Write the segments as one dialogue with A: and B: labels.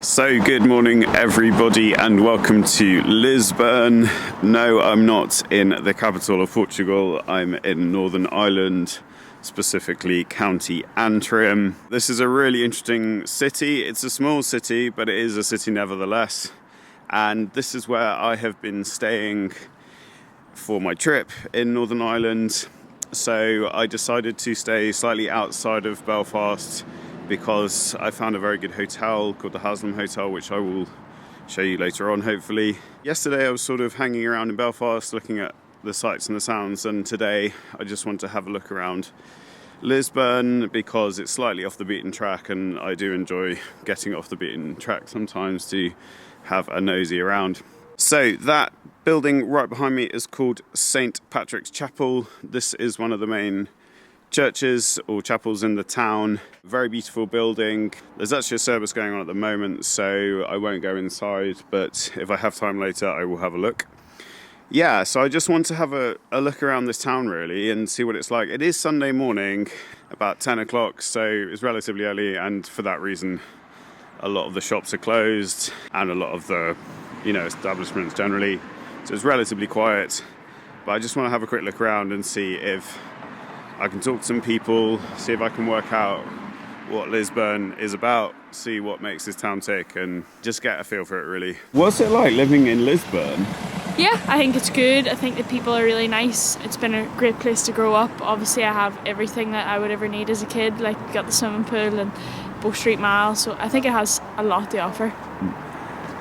A: So good morning everybody and welcome to Lisburn. No, I'm not in the capital of Portugal, I'm in Northern Ireland, specifically County Antrim. This is a really interesting city. It's a small city, but it is a city nevertheless. And this is where I have been staying for my trip in Northern Ireland. So I decided to stay slightly outside of Belfast because I found a very good hotel called the Haslem Hotel, which I will show you later on, hopefully. Yesterday I was sort of hanging around in Belfast looking at the sights and the sounds, and today I just want to have a look around Lisburn because it's slightly off the beaten track, and I do enjoy getting off the beaten track sometimes to have a nosy around. So that building right behind me is called St. Patrick's Chapel. This is one of the main churches or chapels in the town. Very beautiful building. There's actually a service going on at the moment, so I won't go inside, but if I have time later I will have a look. Yeah, so I just want to have a look around this town really and see what it's like. It is Sunday morning, about 10 o'clock, so it's relatively early, and for that reason a lot of the shops are closed and a lot of the establishments generally, so it's relatively quiet. But I just want to have a quick look around and see if I can talk to some people, see if I can work out what Lisburn is about, see what makes this town tick, and just get a feel for it really. What's it like living in Lisburn?
B: Yeah, I think it's good. I think the people are really nice. It's been a great place to grow up. Obviously I have everything that I would ever need as a kid, like got the swimming pool and Bow Street Mall, so I think it has a lot to offer.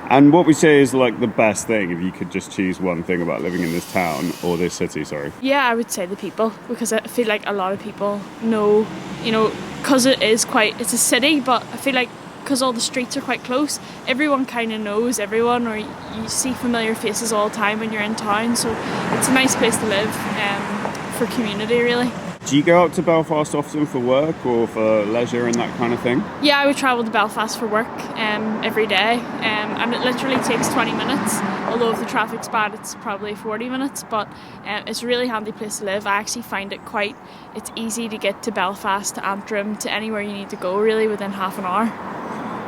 A: And what we say is like the best thing, if you could just choose one thing about living in this town, or this city, sorry.
B: Yeah, I would say the people, because I feel like a lot of people know, because it's a city, but I feel like because all the streets are quite close, everyone kind of knows everyone, or you see familiar faces all the time when you're in town, so it's a nice place to live for community really.
A: Do you go out to Belfast often for work or for leisure and that kind of thing?
B: Yeah, I would travel to Belfast for work every day, and it literally takes 20 minutes, although if the traffic's bad it's probably 40 minutes, but it's a really handy place to live. I actually find it's easy to get to Belfast, to Antrim, to anywhere you need to go really within half an hour.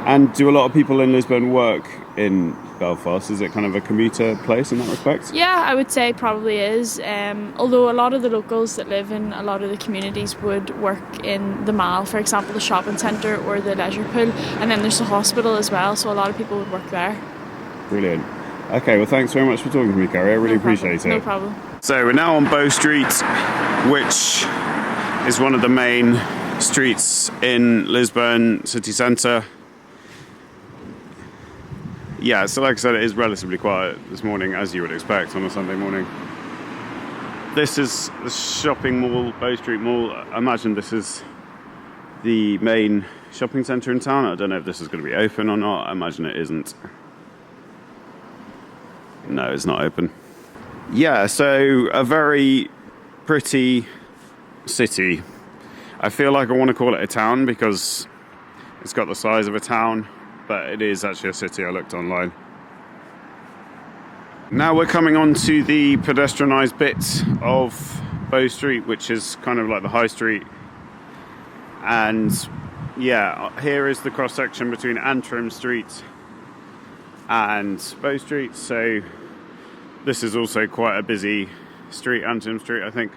A: And do a lot of people in Lisburn work in Belfast? Is it kind of a commuter place in that respect?
B: Yeah, I would say probably is. Although a lot of the locals that live in a lot of the communities would work in the mall, for example, the shopping centre or the leisure pool, and then there's the hospital as well, so a lot of people would work there.
A: Brilliant. Okay, well thanks very much for talking to me, Kerry. I really appreciate it.
B: No problem.
A: So we're now on Bow Street, which is one of the main streets in Lisburn city centre. Yeah, so like I said, it is relatively quiet this morning, as you would expect on a Sunday morning. This is the shopping mall, Bow Street Mall. I imagine this is the main shopping centre in town. I don't know if this is going to be open or not. I imagine it isn't. No, it's not open. Yeah, so a very pretty city. I feel like I want to call it a town because it's got the size of a town, but it is actually a city. I looked online. Now we're coming on to the pedestrianised bit of Bow Street, which is kind of like the high street. And yeah, here is the cross section between Antrim Street and Bow Street. So this is also quite a busy street, Antrim Street, I think.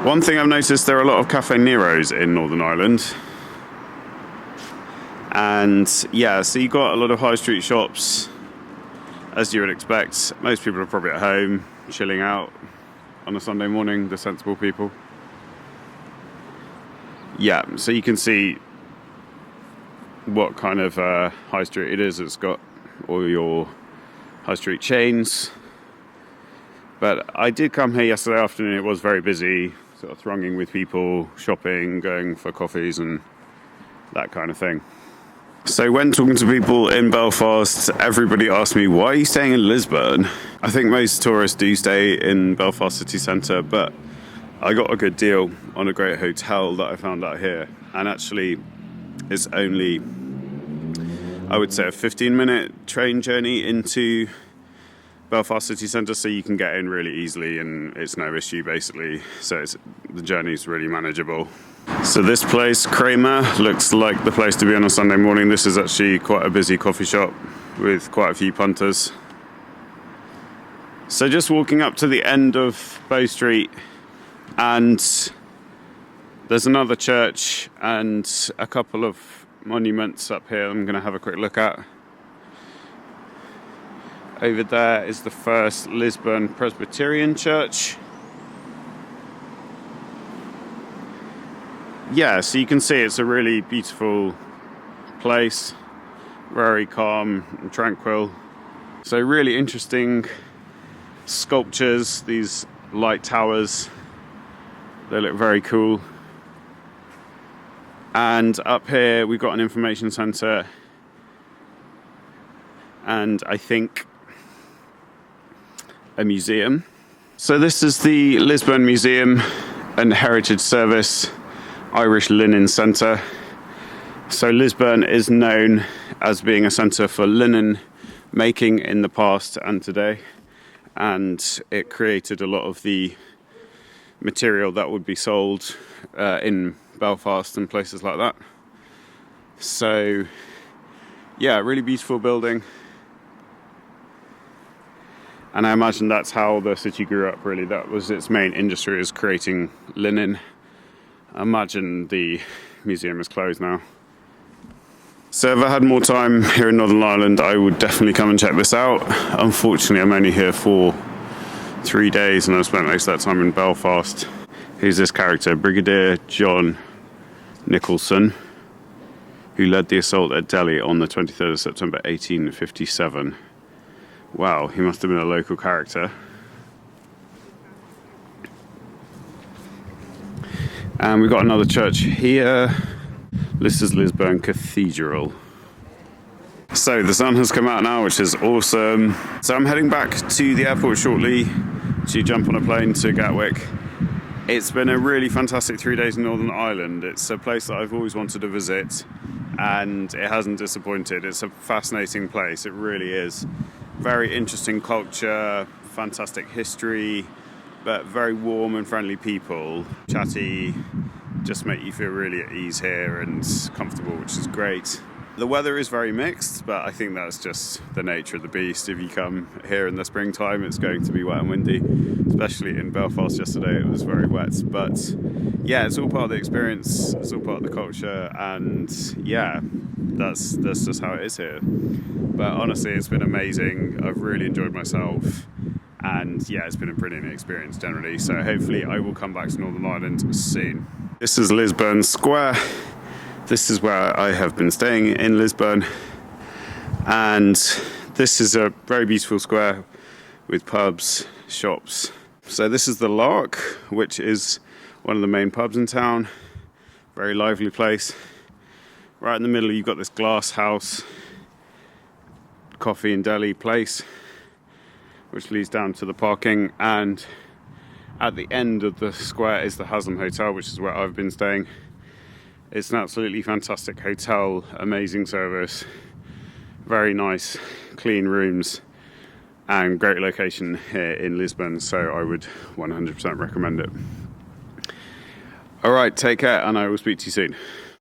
A: One thing I've noticed, there are a lot of Cafe Neros in Northern Ireland. And yeah, so you got a lot of high street shops, as you would expect. Most people are probably at home, chilling out on a Sunday morning, the sensible people. Yeah, so you can see what kind of high street it is. It's got all your high street chains. But I did come here yesterday afternoon. It was very busy, sort of thronging with people, shopping, going for coffees and that kind of thing. So when talking to people in Belfast, everybody asks me, why are you staying in Lisburn? I think most tourists do stay in Belfast city centre, but I got a good deal on a great hotel that I found out here. And actually, it's only, I would say, a 15-minute train journey into Belfast city centre, so you can get in really easily and it's no issue basically. So the journey's really manageable. So this place, Kramer, looks like the place to be on a Sunday morning. This is actually quite a busy coffee shop with quite a few punters. So just walking up to the end of Bow Street, and there's another church and a couple of monuments up here I'm going to have a quick look at. Over there is the first Lisburn Presbyterian Church. Yeah, so you can see it's a really beautiful place, very calm and tranquil. So really interesting sculptures, these light towers, they look very cool. And up here we've got an information centre, and I think a museum. So this is the Lisburn Museum and Heritage Service Irish Linen Centre. So Lisburn is known as being a centre for linen making in the past and today, and it created a lot of the material that would be sold in Belfast and places like that. So yeah, really beautiful building, and I imagine that's how the city grew up really. That was its main industry, is creating linen. I imagine the museum is closed now. So if I had more time here in Northern Ireland, I would definitely come and check this out. Unfortunately, I'm only here for 3 days and I've spent most of that time in Belfast. Who's this character? Brigadier John Nicholson, who led the assault at Delhi on the 23rd of September 1857. Wow, he must have been a local character. And we've got another church here. This is Lisburn Cathedral. So the sun has come out now, which is awesome. So I'm heading back to the airport shortly to jump on a plane to Gatwick. It's been a really fantastic 3 days in Northern Ireland. It's a place that I've always wanted to visit, and it hasn't disappointed. It's a fascinating place, it really is. Very interesting culture, fantastic history, but very warm and friendly people. Chatty, just make you feel really at ease here and comfortable, which is great. The weather is very mixed, but I think that's just the nature of the beast. If you come here in the springtime, it's going to be wet and windy, especially in Belfast yesterday, it was very wet. But yeah, it's all part of the experience, it's all part of the culture, and yeah, that's just how it is here. But honestly, it's been amazing. I've really enjoyed myself. And yeah, it's been a brilliant experience generally. So hopefully I will come back to Northern Ireland soon. This is Lisburn Square. This is where I have been staying in Lisburn. And this is a very beautiful square with pubs, shops. So this is the Lark, which is one of the main pubs in town. Very lively place. Right in the middle, you've got this glass house, coffee and deli place, which leads down to the parking, and at the end of the square is the Haslem Hotel, which is where I've been staying. It's an absolutely fantastic hotel, amazing service, very nice, clean rooms, and great location here in Lisbon, so I would 100% recommend it. Alright, take care, and I will speak to you soon.